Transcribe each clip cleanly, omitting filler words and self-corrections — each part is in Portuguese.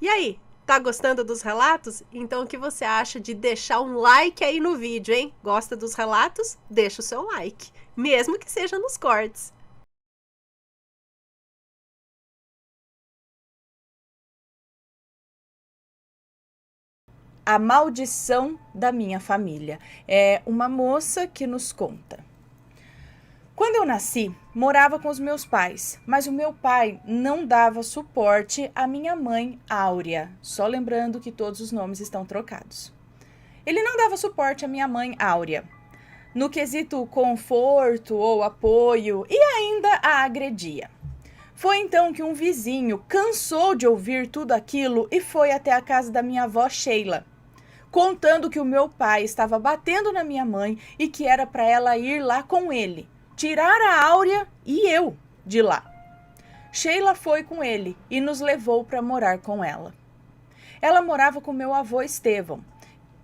E aí, tá gostando dos relatos? Então o que você acha de deixar um like aí no vídeo, hein? Gosta dos relatos? Deixa o seu like, mesmo que seja nos cortes. A maldição da minha família. É uma moça que nos conta. Quando eu nasci, morava com os meus pais, mas o meu pai não dava suporte à minha mãe, Áurea. Só lembrando que todos os nomes estão trocados. Ele não dava suporte à minha mãe, Áurea, no quesito conforto ou apoio, e ainda a agredia. Foi então que um vizinho cansou de ouvir tudo aquilo e foi até a casa da minha avó Sheila, contando que o meu pai estava batendo na minha mãe e que era para ela ir lá com ele, tirar a Áurea e eu de lá. Sheila foi com ele e nos levou para morar com ela. Ela morava com meu avô Estevão,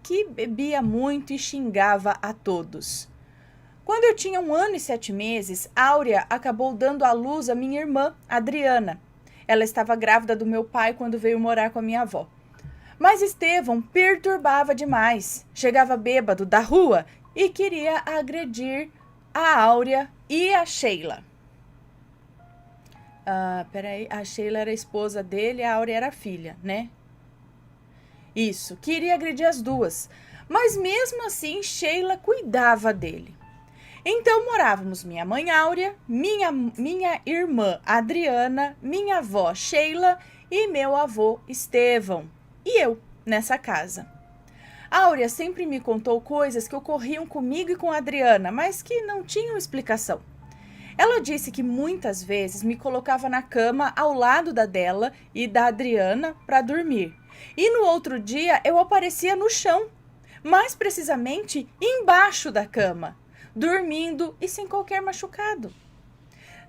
que bebia muito e xingava a todos. Quando eu tinha 1 ano e 7 meses, Áurea acabou dando à luz a minha irmã, Adriana. Ela estava grávida do meu pai quando veio morar com a minha avó. Mas Estevão perturbava demais, chegava bêbado da rua e queria agredir a Áurea e a Sheila. Peraí, a Sheila era a esposa dele e a Áurea era a filha, né? Isso, queria agredir as duas, mas mesmo assim Sheila cuidava dele. Então morávamos minha mãe Áurea, minha irmã Adriana, minha avó Sheila e meu avô Estevão. E eu, nessa casa. Áurea sempre me contou coisas que ocorriam comigo e com a Adriana, mas que não tinham explicação. Ela disse que muitas vezes me colocava na cama ao lado da dela e da Adriana para dormir. E no outro dia eu aparecia no chão, mais precisamente embaixo da cama, dormindo e sem qualquer machucado.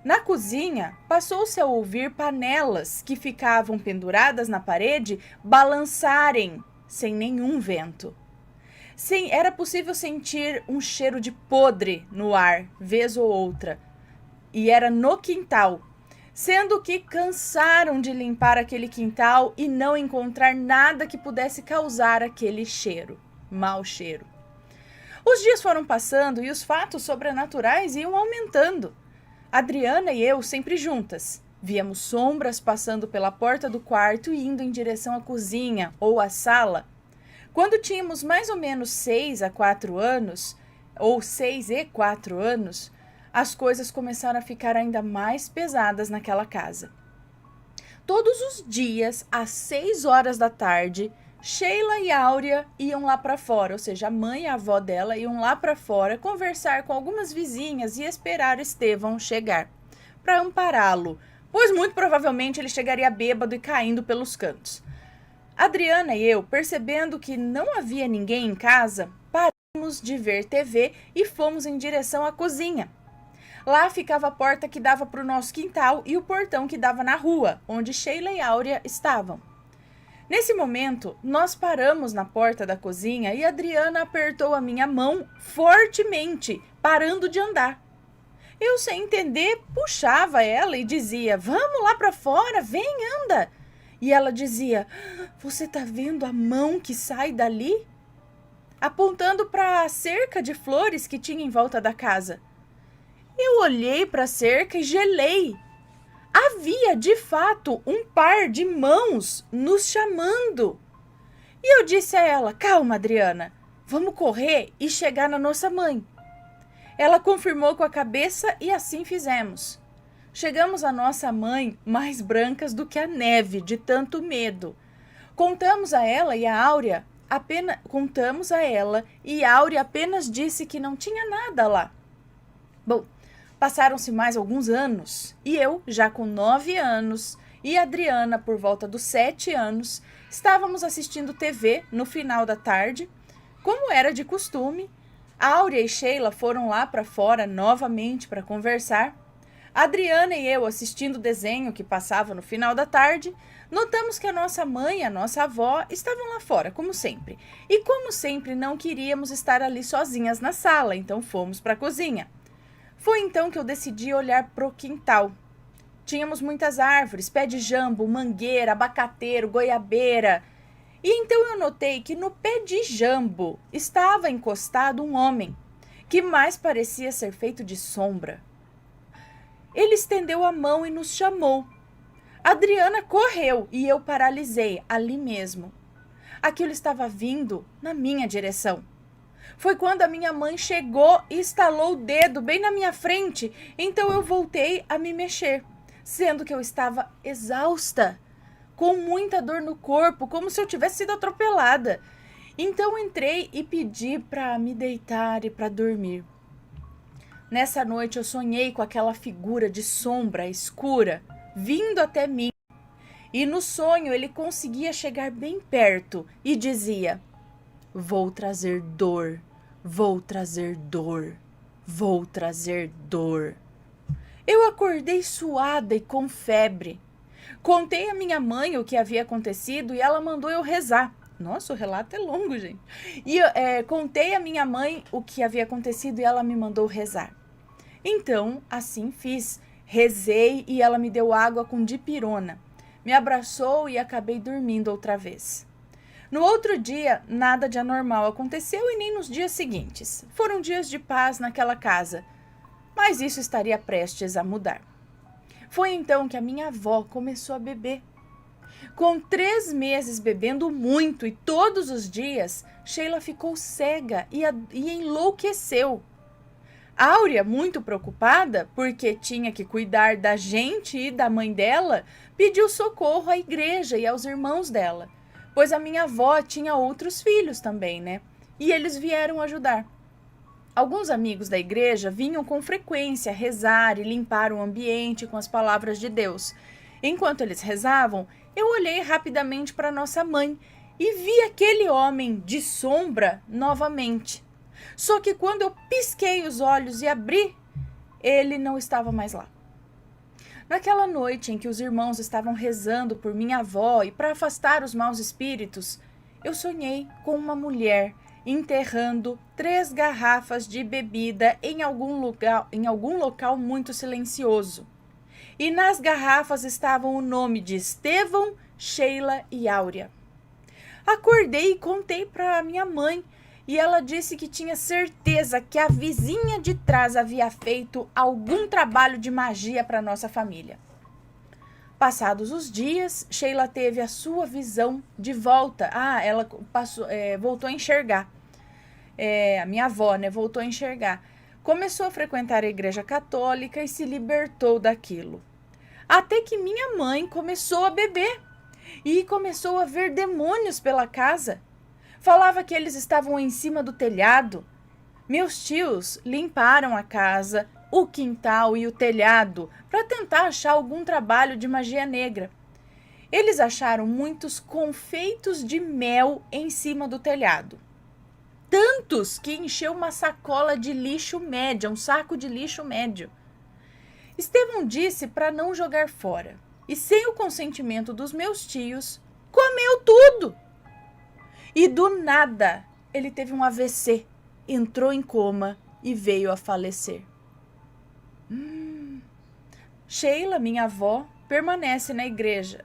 Na cozinha, passou-se a ouvir panelas que ficavam penduradas na parede balançarem sem nenhum vento. Sim, era possível sentir um cheiro de podre no ar, vez ou outra. E era no quintal, sendo que cansaram de limpar aquele quintal e não encontrar nada que pudesse causar aquele cheiro, mau cheiro. Os dias foram passando e os fatos sobrenaturais iam aumentando. Adriana e eu sempre juntas. Víamos sombras passando pela porta do quarto e indo em direção à cozinha ou à sala. Quando tínhamos mais ou menos 6 a 4 anos, ou 6 e 4 anos, as coisas começaram a ficar ainda mais pesadas naquela casa. Todos os dias, às 6 horas da tarde, Sheila e Áurea iam lá para fora, ou seja, a mãe e a avó dela iam lá para fora conversar com algumas vizinhas e esperar Estevão chegar, para ampará-lo, pois muito provavelmente ele chegaria bêbado e caindo pelos cantos. Adriana e eu, percebendo que não havia ninguém em casa, paramos de ver TV e fomos em direção à cozinha. Lá ficava a porta que dava para o nosso quintal e o portão que dava na rua, onde Sheila e Áurea estavam. Nesse momento, nós paramos na porta da cozinha e Adriana apertou a minha mão fortemente, parando de andar. Eu, sem entender, puxava ela e dizia: "Vamos lá para fora, vem, anda." E ela dizia: "Você tá vendo a mão que sai dali?" Apontando para a cerca de flores que tinha em volta da casa. Eu olhei para a cerca e gelei. Havia, de fato, um par de mãos nos chamando. E eu disse a ela: "Calma, Adriana, vamos correr e chegar na nossa mãe." Ela confirmou com a cabeça e assim fizemos. Chegamos à nossa mãe mais brancas do que a neve, de tanto medo. Contamos a ela e a Áurea apenas disse que não tinha nada lá. Bom, passaram-se mais alguns anos e eu, já com 9 anos, e Adriana, por volta dos 7 anos, estávamos assistindo TV no final da tarde. Como era de costume, Áurea e Sheila foram lá para fora novamente para conversar. Adriana e eu, assistindo o desenho que passava no final da tarde, notamos que a nossa mãe e a nossa avó estavam lá fora, como sempre. E como sempre, não queríamos estar ali sozinhas na sala, então fomos para a cozinha. Foi então que eu decidi olhar pro quintal. Tínhamos muitas árvores, pé de jambo, mangueira, abacateiro, goiabeira. E então eu notei que no pé de jambo estava encostado um homem, que mais parecia ser feito de sombra. Ele estendeu a mão e nos chamou. Adriana correu e eu paralisei ali mesmo. Aquilo estava vindo na minha direção. Foi quando a minha mãe chegou e estalou o dedo bem na minha frente, então eu voltei a me mexer, sendo que eu estava exausta, com muita dor no corpo, como se eu tivesse sido atropelada. Então entrei e pedi para me deitar e para dormir. Nessa noite eu sonhei com aquela figura de sombra escura vindo até mim. E no sonho ele conseguia chegar bem perto e dizia: vou trazer dor, vou trazer dor, vou trazer dor. Eu acordei suada e com febre. Contei à minha mãe o que havia acontecido e ela mandou eu rezar. Nossa, o relato é longo, gente. E contei à minha mãe o que havia acontecido e ela me mandou rezar. Então, assim fiz. Rezei e ela me deu água com dipirona. Me abraçou e acabei dormindo outra vez. No outro dia, nada de anormal aconteceu e nem nos dias seguintes. Foram dias de paz naquela casa, mas isso estaria prestes a mudar. Foi então que a minha avó começou a beber. Com 3 meses bebendo muito e todos os dias, Sheila ficou cega e enlouqueceu. Áurea, muito preocupada, porque tinha que cuidar da gente e da mãe dela, pediu socorro à igreja e aos irmãos dela, pois a minha avó tinha outros filhos também, né? E eles vieram ajudar. Alguns amigos da igreja vinham com frequência rezar e limpar o ambiente com as palavras de Deus. Enquanto eles rezavam, eu olhei rapidamente para nossa mãe e vi aquele homem de sombra novamente. Só que quando eu pisquei os olhos e abri, ele não estava mais lá. Naquela noite em que os irmãos estavam rezando por minha avó e para afastar os maus espíritos, eu sonhei com uma mulher enterrando 3 garrafas de bebida em algum local muito silencioso. E nas garrafas estavam o nome de Estevão, Sheila e Áurea. Acordei e contei para minha mãe, e ela disse que tinha certeza que a vizinha de trás havia feito algum trabalho de magia para nossa família. Passados os dias, Sheila teve a sua visão de volta. Ela voltou a enxergar. A minha avó, né, voltou a enxergar. Começou a frequentar a igreja católica e se libertou daquilo. Até que minha mãe começou a beber e começou a ver demônios pela casa. Falava que eles estavam em cima do telhado. Meus tios limparam a casa, o quintal e o telhado para tentar achar algum trabalho de magia negra. Eles acharam muitos confeitos de mel em cima do telhado. Tantos que encheu uma sacola de lixo médio, um saco de lixo médio. Estevão disse para não jogar fora e, sem o consentimento dos meus tios, comeu tudo. E do nada, ele teve um AVC, entrou em coma e veio a falecer. Sheila, minha avó, permanece na igreja.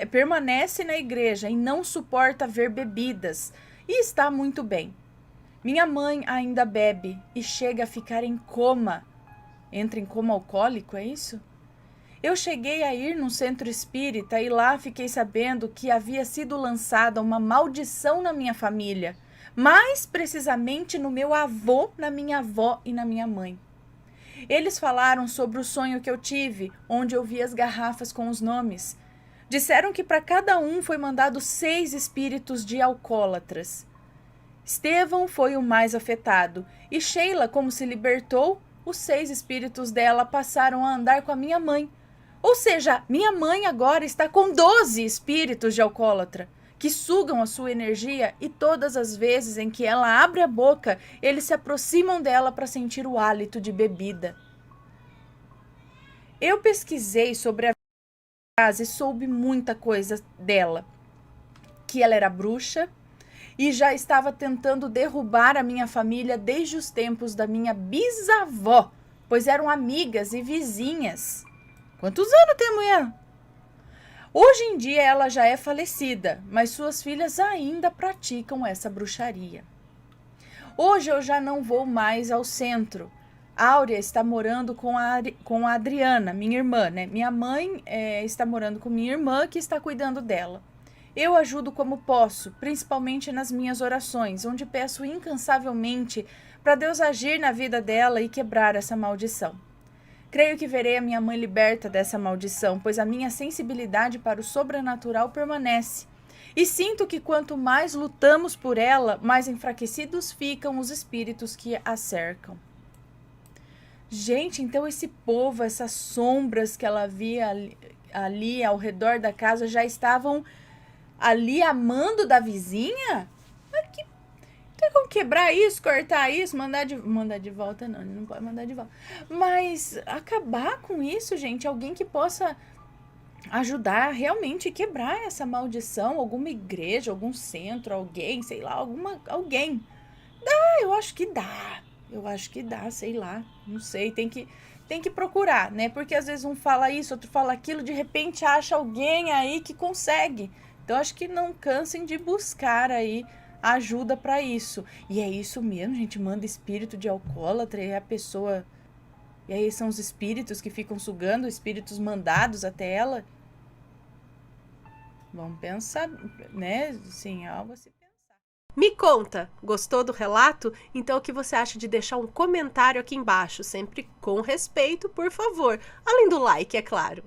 Permanece na igreja e não suporta ver bebidas e está muito bem. Minha mãe ainda bebe e chega a ficar em coma. Entra em coma alcoólico, é isso? Eu cheguei a ir num centro espírita e lá fiquei sabendo que havia sido lançada uma maldição na minha família, mais precisamente no meu avô, na minha avó e na minha mãe. Eles falaram sobre o sonho que eu tive, onde eu vi as garrafas com os nomes. Disseram que para cada um foi mandado 6 espíritos de alcoólatras. Estevão foi o mais afetado e Sheila, como se libertou, os 6 espíritos dela passaram a andar com a minha mãe. Ou seja, minha mãe agora está com 12 espíritos de alcoólatra, que sugam a sua energia e todas as vezes em que ela abre a boca, eles se aproximam dela para sentir o hálito de bebida. Eu pesquisei sobre a casa e soube muita coisa dela. Que ela era bruxa e já estava tentando derrubar a minha família desde os tempos da minha bisavó, pois eram amigas e vizinhas. Quantos anos tem a mulher? Hoje em dia ela já é falecida, mas suas filhas ainda praticam essa bruxaria. Hoje eu já não vou mais ao centro. Áurea está morando com a Adriana, minha irmã, né? Minha mãe está morando com minha irmã, que está cuidando dela. Eu ajudo como posso, principalmente nas minhas orações, onde peço incansavelmente para Deus agir na vida dela e quebrar essa maldição. Creio que verei a minha mãe liberta dessa maldição, pois a minha sensibilidade para o sobrenatural permanece. E sinto que quanto mais lutamos por ela, mais enfraquecidos ficam os espíritos que a cercam. Gente, então esse povo, essas sombras que ela via ali ao redor da casa já estavam ali amando da vizinha? Tem como quebrar isso, cortar isso, mandar de volta? Não pode mandar de volta. Mas acabar com isso, gente, alguém que possa ajudar a realmente quebrar essa maldição, alguma igreja, algum centro, alguém, sei lá, alguém. Eu acho que dá, sei lá, não sei, tem que procurar, né? Porque às vezes um fala isso, outro fala aquilo, de repente acha alguém aí que consegue. Então acho que não cansem de buscar aí ajuda para isso. E é isso mesmo, gente, manda espírito de alcoólatra e a pessoa... E aí são os espíritos que ficam sugando, espíritos mandados até ela. Vamos pensar, né? Sim, algo a se pensar. Me conta, gostou do relato? Então o que você acha de deixar um comentário aqui embaixo, sempre com respeito, por favor. Além do like, é claro.